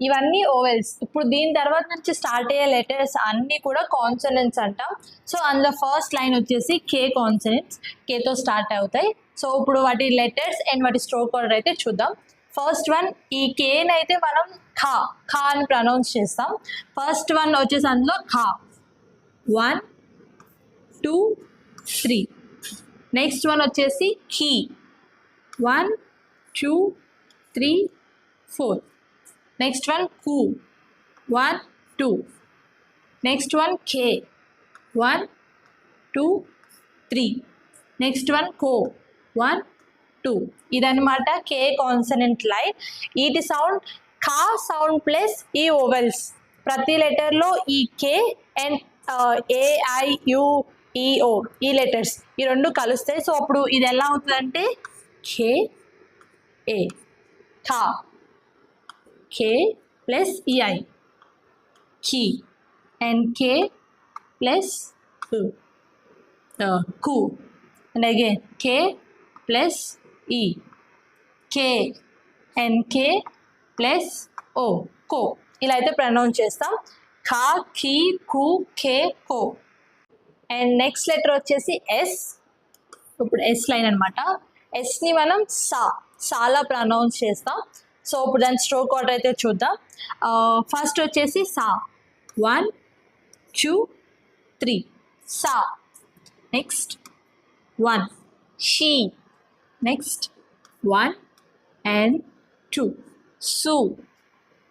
ఇవన్నీ ఓవెల్స్. ఇప్పుడు దీని తర్వాత నుంచి స్టార్ట్ అయ్యే లెటర్స్ అన్నీ కూడా కాన్సనెంట్స్ అంటాం. సో అందులో ఫస్ట్ లైన్ వచ్చేసి కే కాన్సనెంట్స్, కేతో స్టార్ట్ అవుతాయి. సో ఇప్పుడు వాటి లెటర్స్ అండ్ వాటి స్ట్రోక్ ఆర్డర్ అయితే చూద్దాం. ఫస్ట్ వన్, ఈ కేన్ అయితే మనం ఖా ఖా అని ప్రొనౌన్స్ చేస్తాం. ఫస్ట్ వన్ వచ్చేసి అందులో ఖా, 1 2 3. నెక్స్ట్ వన్ వచ్చేసి ఖీ, 1 2 3 4. నెక్స్ట్ వన్ కు, 1 2. నెక్స్ట్ వన్ కే, 1 2 3. నెక్స్ట్ వన్ కో, 1 2. ఇదన్నమాట కే కాన్సనెంట్ లైన్. వీటి సౌండ్ ఖా సౌండ్ ప్లస్ ఈ ఓవెల్స్. ప్రతి లెటర్లో ఈ కే అండ్ AIUEO ఈ లెటర్స్ ఈ రెండు కలుస్తాయి. సో అప్పుడు ఇది ఎలా అవుతుందంటే కే ఏ, ఖా, కే ప్లస్ ఈఐ, ఖీ, అండ్ కే ప్లస్ కు, and again K plus E, K and K plus ఓ, కో. ఇలా అయితే ప్రొనౌన్స్ చేస్తాం. ఖా, ఖీ, కు, కే, కో. అండ్ నెక్స్ట్ లెటర్ వచ్చేసి ఎస్. ఇప్పుడు ఎస్ లైన్ అనమాట. ఎస్ని మనం సాలా ప్రొనౌన్స్ చేస్తాం. సో ఇప్పుడు దాని స్ట్రోక్ ఆర్డర్ అయితే చూద్దాం. ఫస్ట్ వచ్చేసి సా, 1 2 3 సా. నెక్స్ట్ 1 షీ, నెక్స్ట్ 1 and 2 సు.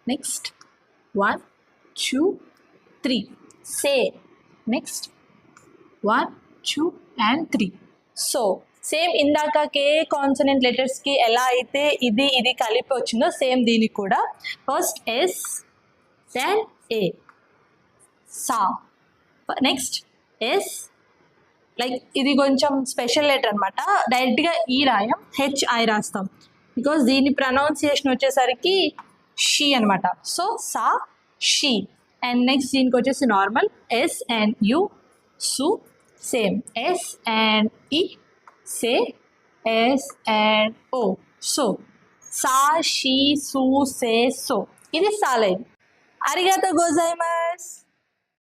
Next 1 2 3 say. Next 1 2 and 3 so. Same ఇందాక కే కాన్సనెంట్ లెటర్స్కి ఎలా అయితే ఇది కలిపి వచ్చిందో సేమ్ దీనికి కూడా ఫస్ట్ ఎస్ దెన్ ఏ, సా. నెక్స్ట్ ఎస్, లైక్ ఇది కొంచెం స్పెషల్ లెటర్ అనమాట. డైరెక్ట్గా ఈ రాయం, HI రాస్తాం. బికాస్ దీని ప్రొనౌన్సియేషన్ వచ్చేసరికి షీ అనమాట. సో సా, షీ. అండ్ నెక్స్ట్ దీనికి వచ్చేసి నార్మల్ ఎస్ అండ్ యు, సు. సేమ్ ఎస్ అండ్ ఈ, సే, ఎస్ అండ్ ఓ, సో. సా, షీ, సు, సే, సో. ఇది సా లైన్. అరిగాతో గోజైమాస్.